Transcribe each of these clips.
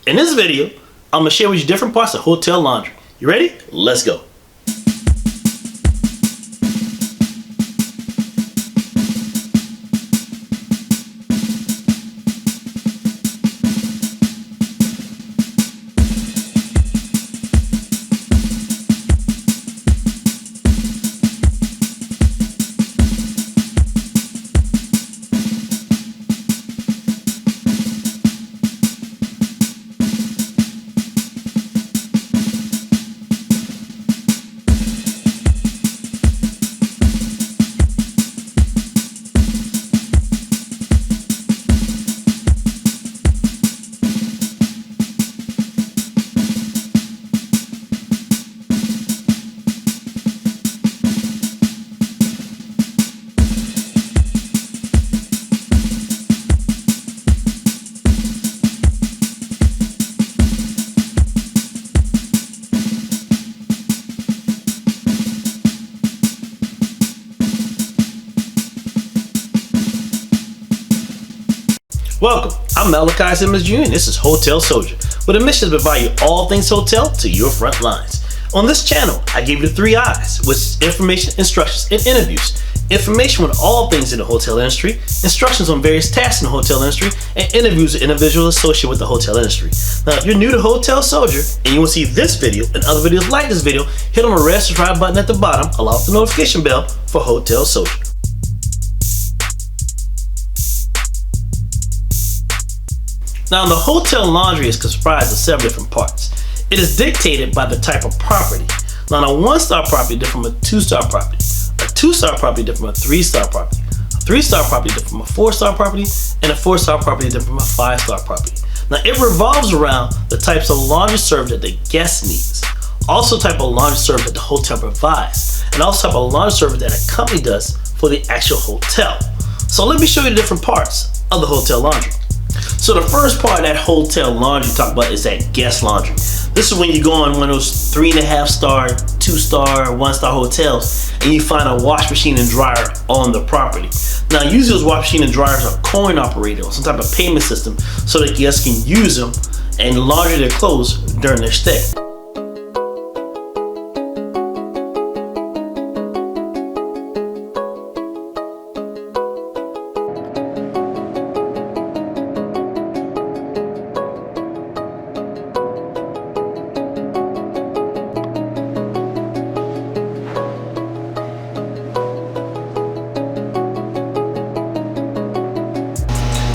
In this video, I'm going to share with you different parts of hotel laundry. You ready? Let's go. Welcome, I'm Malachi Simmons Jr. and this is Hotel Soldier, with a mission to provide you all things hotel to your front lines. On this channel, I give you the 3 I's, which is information, instructions, and interviews. Information on all things in the hotel industry, instructions on various tasks in the hotel industry, and interviews with individuals associated with the hotel industry. Now, if you're new to Hotel Soldier and you want to see this video and other videos like this video, hit on the red subscribe button at the bottom, along with the notification bell for Hotel Soldier. Now, the hotel laundry is comprised of several different parts. It is dictated by the type of property. Now, a 1-star property different from a 2-star property. A 2-star property different from a 3-star property. A 3-star property different from a 4-star property, and a 4-star property different from a 5-star property. Now, it revolves around the types of laundry service that the guest needs, also type of laundry service that the hotel provides, and also type of laundry service that a company does for the actual hotel. So let me show you the different parts of the hotel laundry. So the first part of that hotel laundry you talk about is that guest laundry. This is when you go on one of those 3.5-star, 2-star, 1-star hotels and you find a wash machine and dryer on the property. Now, usually those wash machine and dryers are coin operated or some type of payment system so that guests can use them and launder their clothes during their stay.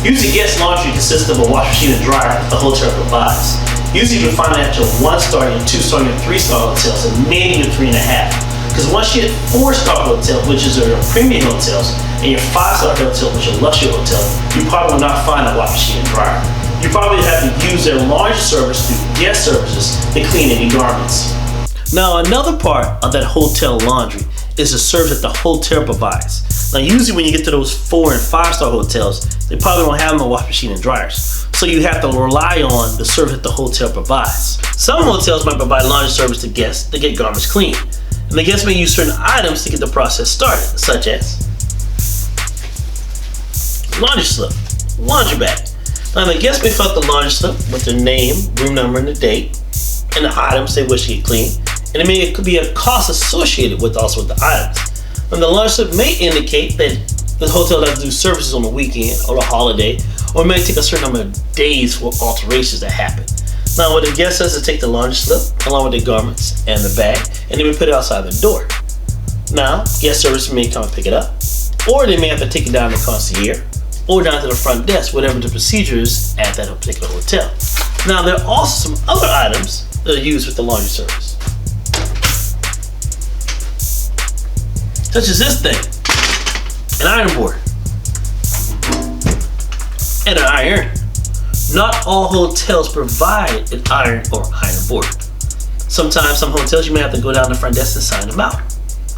Usually, guest laundry consists of a wash machine and dryer that the hotel provides. Usually, you can find that at your 1-star, your 2-star, your 3-star hotels, and maybe your 3.5. Because once you hit 4-star hotel, which is your premium hotels, and your 5-star hotel, which is a luxury hotel, you probably will not find a wash machine and dryer. You probably have to use their laundry service through guest services to clean any garments. Now, another part of that hotel laundry is the service that the hotel provides. Now, usually when you get to those 4- and 5-star hotels, they probably don't have no wash machine and dryers. So you have to rely on the service that the hotel provides. Some hotels might provide laundry service to guests to get garments clean. And the guests may use certain items to get the process started, such as laundry slip, laundry bag. Now, the guests may fill out the laundry slip with their name, room number, and the date, and the items they wish to get clean. And it could be a cost associated with also with the items. And the laundry slip may indicate that the hotel doesn't do services on the weekend or a holiday, or it may take a certain number of days for alterations to happen. Now, what the guest does is take the laundry slip along with the garments and the bag, and they may put it outside the door. Now, guest service may come and pick it up, or they may have to take it down to the concierge, or down to the front desk, whatever the procedure is at that particular hotel. Now, there are also some other items that are used with the laundry service, such as this thing, an iron board, and an iron. Not all hotels provide an iron or iron board. Sometimes some hotels you may have to go down to the front desk and sign them out.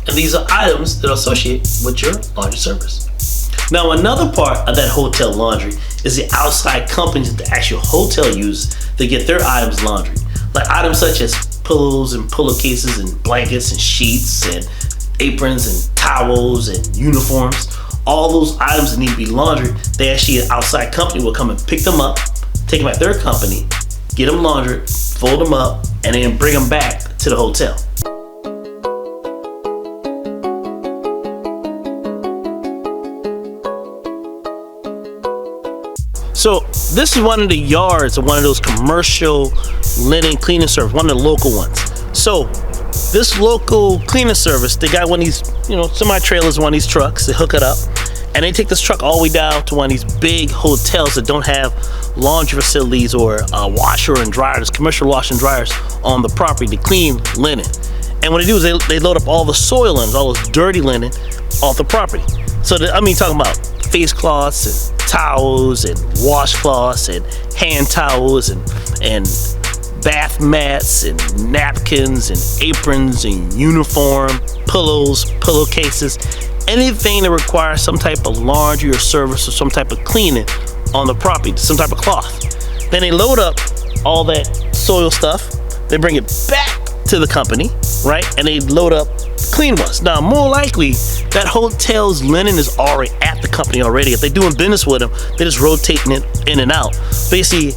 And these are items that are associated with your laundry service. Now, another part of that hotel laundry is the outside companies that the actual hotel uses to get their items laundered. Like items such as pillows and pillowcases and blankets and sheets and aprons and towels and uniforms. All those items that need to be laundered, they actually, an outside company will come and pick them up, take them at their company, get them laundered, fold them up, and then bring them back to the hotel. So this is one of the yards of one of those commercial linen cleaning service, one of the local ones. So this local cleaning service, they got one of these, semi-trailers, one of these trucks, they hook it up, and they take this truck all the way down to one of these big hotels that don't have laundry facilities or washer and dryers, commercial wash and dryers on the property to clean linen. And what they do is they load up all the soil linen, all those dirty linen off the property. So talking about face cloths and towels and washcloths and hand towels and bath mats and napkins and aprons and uniform, pillows, pillowcases, anything that requires some type of laundry or service or some type of cleaning on the property, some type of cloth. Then they load up all that soil stuff, they bring it back to the company, right? And they load up clean ones. Now, more likely, that hotel's linen is already at the company already. If they're doing business with them, they're just rotating it in and out. Basically,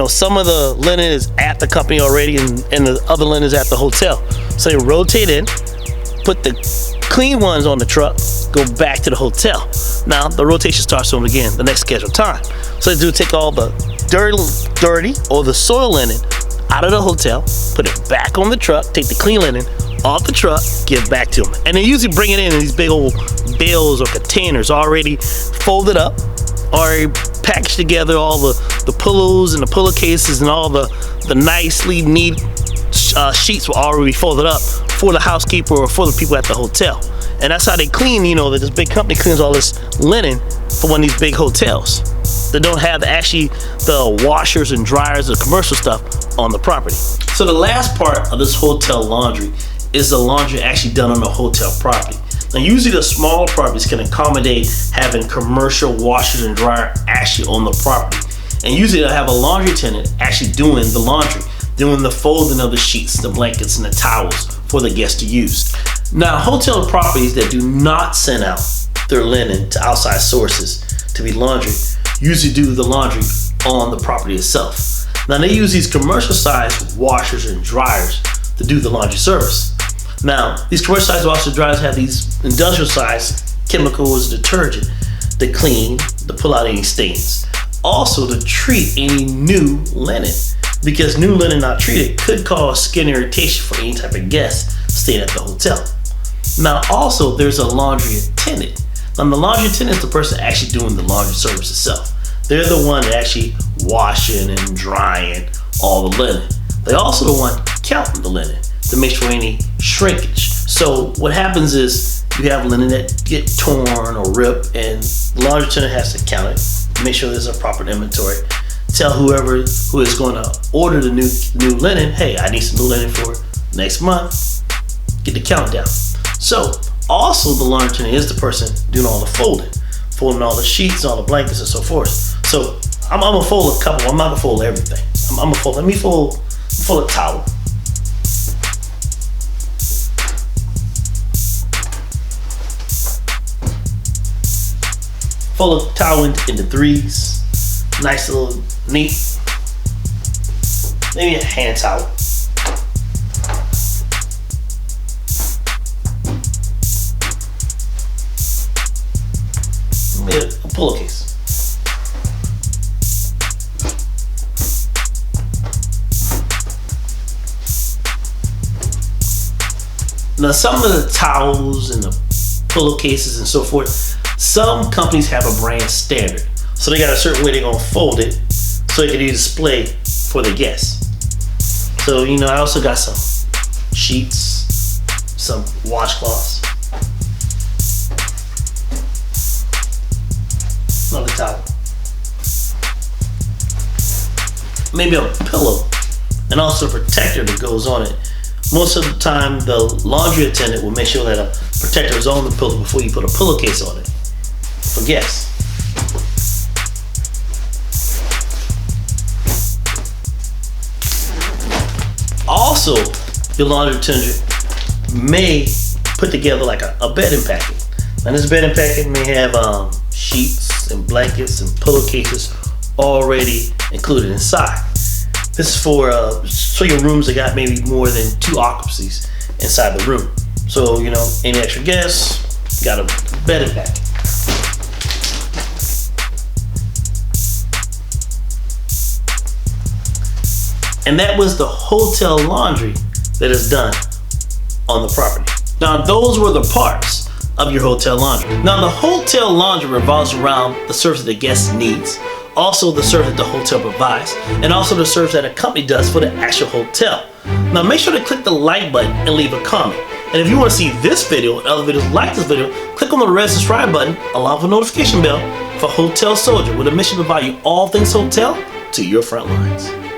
some of the linen is at the company already and the other linen is at the hotel. So they rotate in, put the clean ones on the truck, go back to the hotel. Now, the rotation starts on again, the next scheduled time. So they do take all the dirty or the soil linen out of the hotel, put it back on the truck, take the clean linen off the truck, give back to them. And they usually bring it in these big old bales or containers already folded up, already packaged together, all the pillows and the pillowcases and all the nicely neat sheets were already folded up for the housekeeper or for the people at the hotel. And that's how they clean, that this big company cleans all this linen for one of these big hotels that don't have the washers and dryers, the commercial stuff on the property. So the last part of this hotel laundry is the laundry actually done on the hotel property. Now usually the smaller properties can accommodate having commercial washers and dryer actually on the property. And usually they'll have a laundry attendant actually doing the laundry, doing the folding of the sheets, the blankets, and the towels for the guests to use. Now hotel properties that do not send out their linen to outside sources to be laundered usually do the laundry on the property itself. Now they use these commercial sized washers and dryers to do the laundry service. Now these commercial sized washers and dryers have these industrial sized chemicals, detergent to clean, to pull out any stains. Also to treat any new linen, because new linen not treated could cause skin irritation for any type of guest staying at the hotel. Now also there's a laundry attendant. Now the laundry attendant is the person actually doing the laundry service itself. They're the one actually washing and drying all the linen. They're also the one counting the linen to make sure any shrinkage. So what happens is you have linen that get torn or ripped, and the laundry attendant has to count it, make sure there's a proper inventory, tell whoever who is going to order the new linen, hey, I need some new linen for next month, get the countdown. So also the laundry attendant is the person doing all the folding all the sheets, all the blankets and so forth. So I'm gonna fold a couple, I'm not gonna fold everything. I'm gonna fold, let me fold a towel. Fold a towel into threes, nice little neat, maybe a hand towel. Maybe a pillowcase. Now some of the towels and the pillowcases and so forth, some companies have a brand standard. So they got a certain way they're gonna fold it so it can be displayed for the guests. So I also got some sheets, some washcloths, another towel, maybe a pillow, and also a protector that goes on it. Most of the time, the laundry attendant will make sure that a protector is on the pillow before you put a pillowcase on it for guests. Also, your laundry attendant may put together like a bedding packet. Now this bedding packet may have sheets and blankets and pillowcases already included inside. This is for so your rooms that got maybe more than 2 occupancies inside the room. So, you know, any extra guests, got a bedding pack. And that was the hotel laundry that is done on the property. Now, those were the parts of your hotel laundry. Now, the hotel laundry revolves around the service that the guest needs, also the service that the hotel provides, and also the service that a company does for the actual hotel. Now, make sure to click the like button and leave a comment. And if you want to see this video and other videos like this video, click on the red subscribe button along with the notification bell for Hotel Soldier, with a mission to provide you all things hotel to your front lines.